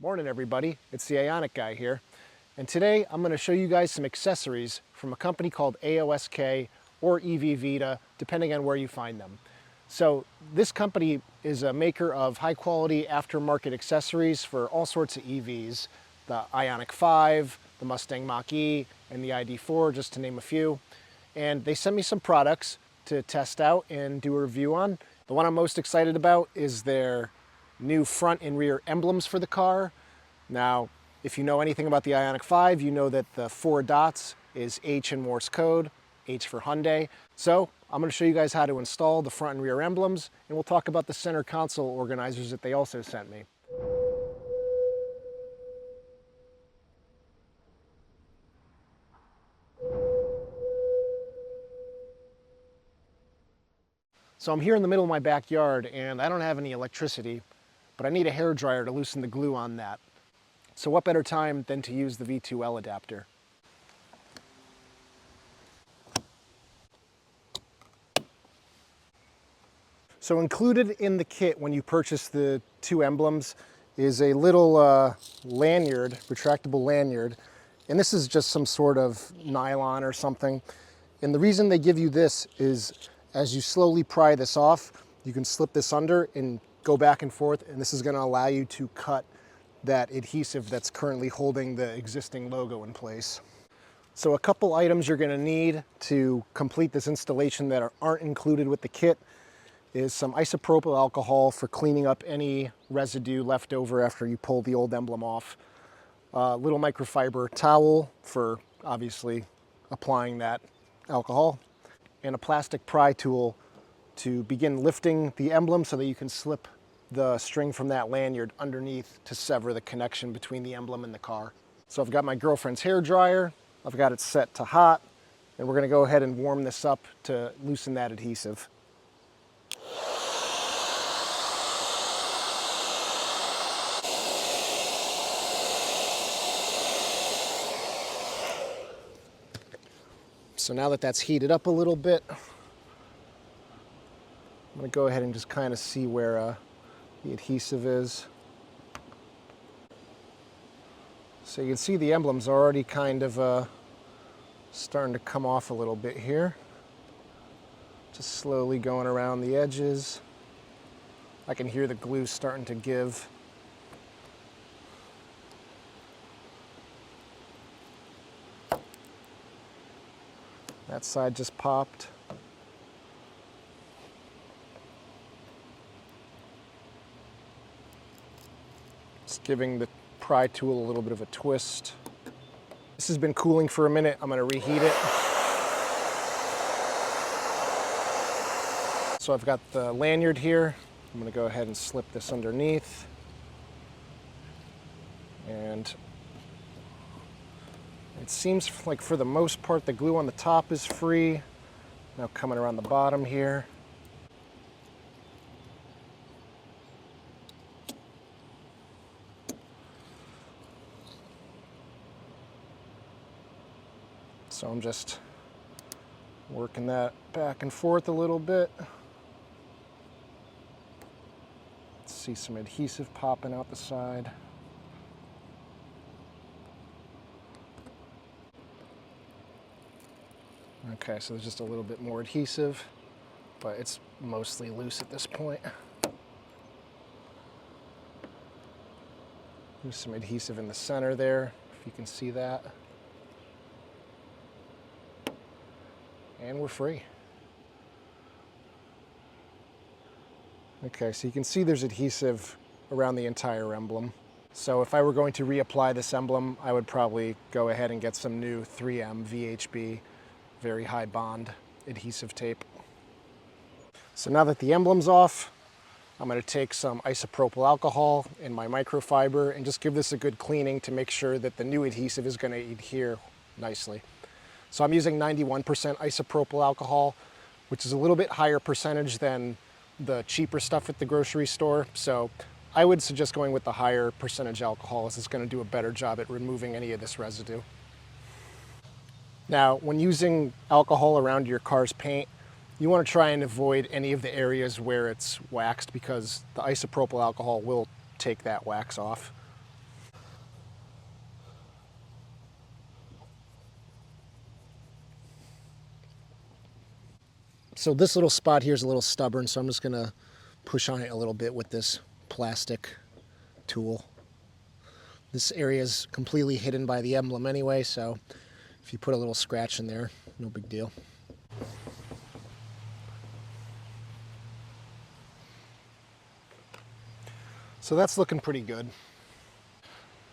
Morning everybody, it's the Ioniq guy here. And today I'm going to show you guys some accessories from a company called AOSK or EV Vita, depending on where you find them. So this company is a maker of high quality aftermarket accessories for all sorts of EVs. The Ioniq 5, the Mustang Mach-E, and the ID4, just to name a few. And they sent me some products to test out and do a review on. The one I'm most excited about is their new front and rear emblems for the car. Now, if you know anything about the Ioniq 5, you know that the 4 dots is H in Morse code, H for Hyundai. So I'm going to show you guys how to install the front and rear emblems, and we'll talk about the center console organizers that they also sent me. So I'm here in the middle of my backyard and I don't have any electricity, but I need a hairdryer to loosen the glue on that. So what better time than to use the V2L adapter? So included in the kit when you purchase the 2 emblems is a little lanyard, retractable lanyard. And this is just some sort of nylon or something. And the reason they give you this is as you slowly pry this off, you can slip this under and go back and forth. And this is going to allow you to cut that adhesive that's currently holding the existing logo in place. So a couple items you're going to need to complete this installation that aren't included with the kit is some isopropyl alcohol for cleaning up any residue left over after you pull the old emblem off. A little microfiber towel for obviously applying that alcohol, and a plastic pry tool to begin lifting the emblem so that you can slip the string from that lanyard underneath to sever the connection between the emblem and the car. So I've got my girlfriend's hair dryer, I've got it set to hot, and we're going to go ahead and warm this up to loosen that adhesive. So now that that's heated up a little bit, I'm going to go ahead and just kind of see where the adhesive is. So you can see the emblem's already kind of starting to come off a little bit here. Just slowly going around the edges. I can hear the glue starting to give. That side just popped. Just giving the pry tool a little bit of a twist. This has been cooling for a minute. I'm going to reheat it. So I've got the lanyard here. I'm going to go ahead and slip this underneath. And it seems like for the most part the glue on the top is free. Now coming around the bottom here. So I'm just working that back and forth a little bit. See some adhesive popping out the side. Okay, so there's just a little bit more adhesive, but it's mostly loose at this point. There's some adhesive in the center there, if you can see that. And we're free. Okay, so you can see there's adhesive around the entire emblem. So if I were going to reapply this emblem, I would probably go ahead and get some new 3M VHB, very high bond adhesive tape. So now that the emblem's off, I'm going to take some isopropyl alcohol in my microfiber and just give this a good cleaning to make sure that the new adhesive is going to adhere nicely. So I'm using 91% isopropyl alcohol, which is a little bit higher percentage than the cheaper stuff at the grocery store. So I would suggest going with the higher percentage alcohol, as it's going to do a better job at removing any of this residue. Now, when using alcohol around your car's paint, you want to try and avoid any of the areas where it's waxed, because the isopropyl alcohol will take that wax off. So this little spot here is a little stubborn, so I'm just gonna push on it a little bit with this plastic tool. This area is completely hidden by the emblem anyway, so if you put a little scratch in there, no big deal. So that's looking pretty good.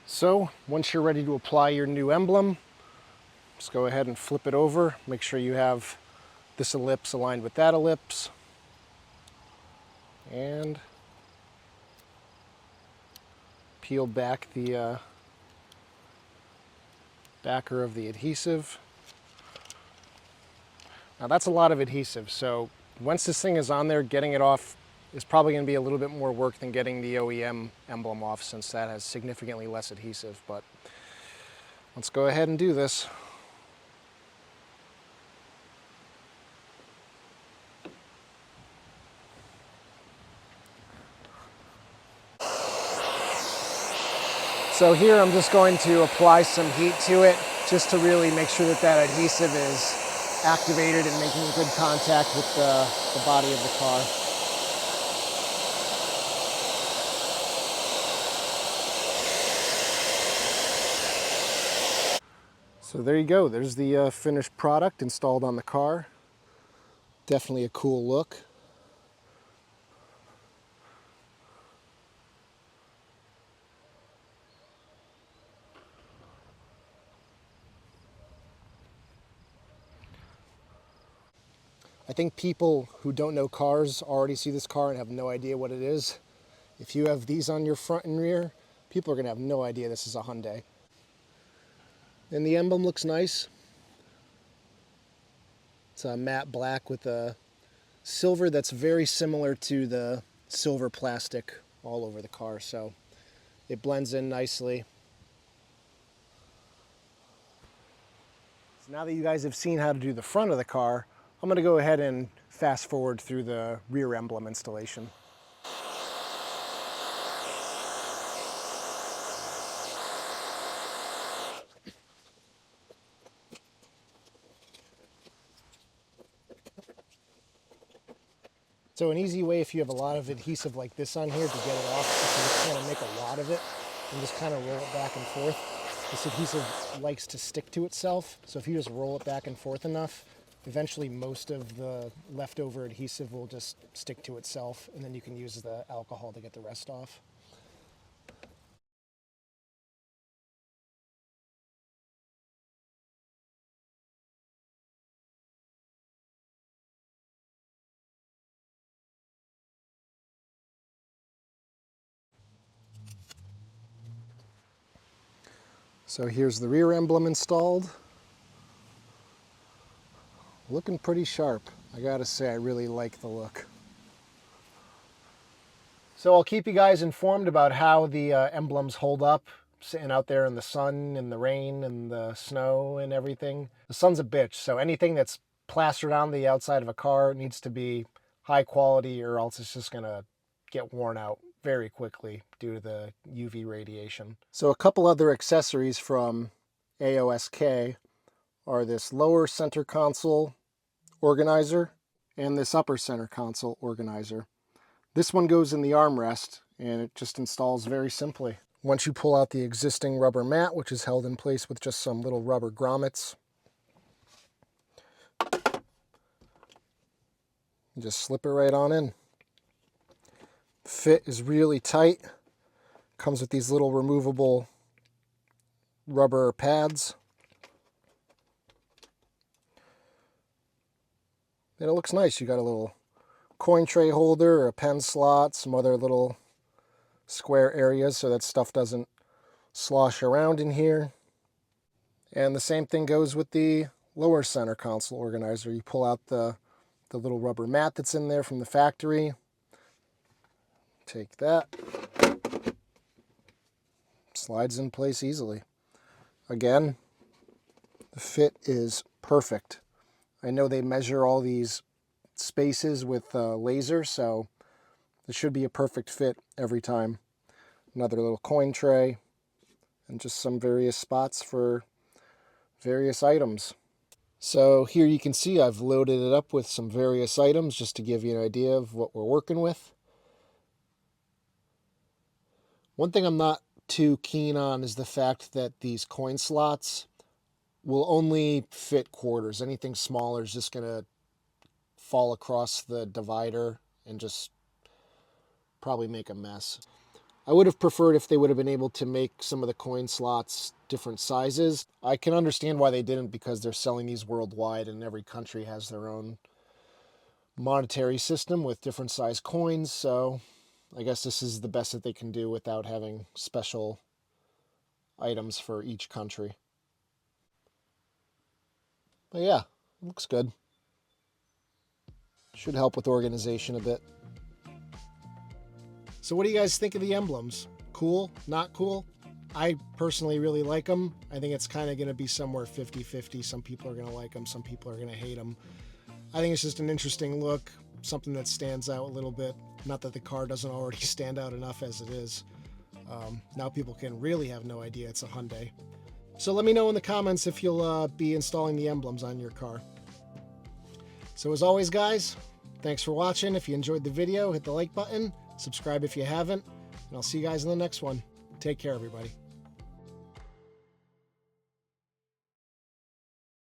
So once you're ready to apply your new emblem, just go ahead and flip it over. Make sure you have this ellipse aligned with that ellipse. And peel back the backer of the adhesive. Now that's a lot of adhesive, so once this thing is on there, getting it off is probably going to be a little bit more work than getting the OEM emblem off, since that has significantly less adhesive, but let's go ahead and do this. So here I'm just going to apply some heat to it, just to really make sure that that adhesive is activated and making good contact with the body of the car. So there you go, there's the finished product installed on the car. Definitely a cool look. I think people who don't know cars already see this car and have no idea what it is. If you have these on your front and rear, people are going to have no idea this is a Hyundai. And the emblem looks nice. It's a matte black with a silver that's very similar to the silver plastic all over the car, so it blends in nicely. So now that you guys have seen how to do the front of the car, I'm going to go ahead and fast forward through the rear emblem installation. So an easy way, if you have a lot of adhesive like this on here, to get it off, if you just want to make a lot of it and just kind of roll it back and forth. This adhesive likes to stick to itself, so if you just roll it back and forth enough, eventually most of the leftover adhesive will just stick to itself, and then you can use the alcohol to get the rest off. So here's the rear emblem installed. Looking pretty sharp. I gotta say, I really like the look. So I'll keep you guys informed about how the emblems hold up, sitting out there in the sun and the rain and the snow and everything. The sun's a bitch, so anything that's plastered on the outside of a car needs to be high quality, or else it's just gonna get worn out very quickly due to the UV radiation. So a couple other accessories from AOSK are this lower center console organizer and this upper center console organizer. This one goes in the armrest, and it just installs very simply. Once you pull out the existing rubber mat, which is held in place with just some little rubber grommets, you just slip it right on in. Fit is really tight. Comes with these little removable rubber pads. And it looks nice. You got a little coin tray holder, or a pen slot, some other little square areas so that stuff doesn't slosh around in here. And the same thing goes with the lower center console organizer. You pull out the little rubber mat that's in there from the factory. Take that. Slides in place easily. Again, the fit is perfect. I know they measure all these spaces with laser, so it should be a perfect fit every time. Another little coin tray, and just some various spots for various items. So here you can see I've loaded it up with some various items just to give you an idea of what we're working with. One thing I'm not too keen on is the fact that these coin slots will only fit quarters. Anything smaller is just going to fall across the divider and just probably make a mess. I would have preferred if they would have been able to make some of the coin slots different sizes. I can understand why they didn't, because they're selling these worldwide and every country has their own monetary system with different size coins, so I guess this is the best that they can do without having special items for each country. But yeah, it looks good. Should help with organization a bit. So what do you guys think of the emblems? Cool? Not cool? I personally really like them. I think it's kind of going to be somewhere 50-50. Some people are going to like them, some people are going to hate them. I think it's just an interesting look, something that stands out a little bit. Not that the car doesn't already stand out enough as it is. Now people can really have no idea it's a Hyundai. So let me know in the comments if you'll be installing the emblems on your car. So as always, guys, thanks for watching. If you enjoyed the video, hit the like button, subscribe if you haven't, and I'll see you guys in the next one. Take care, everybody.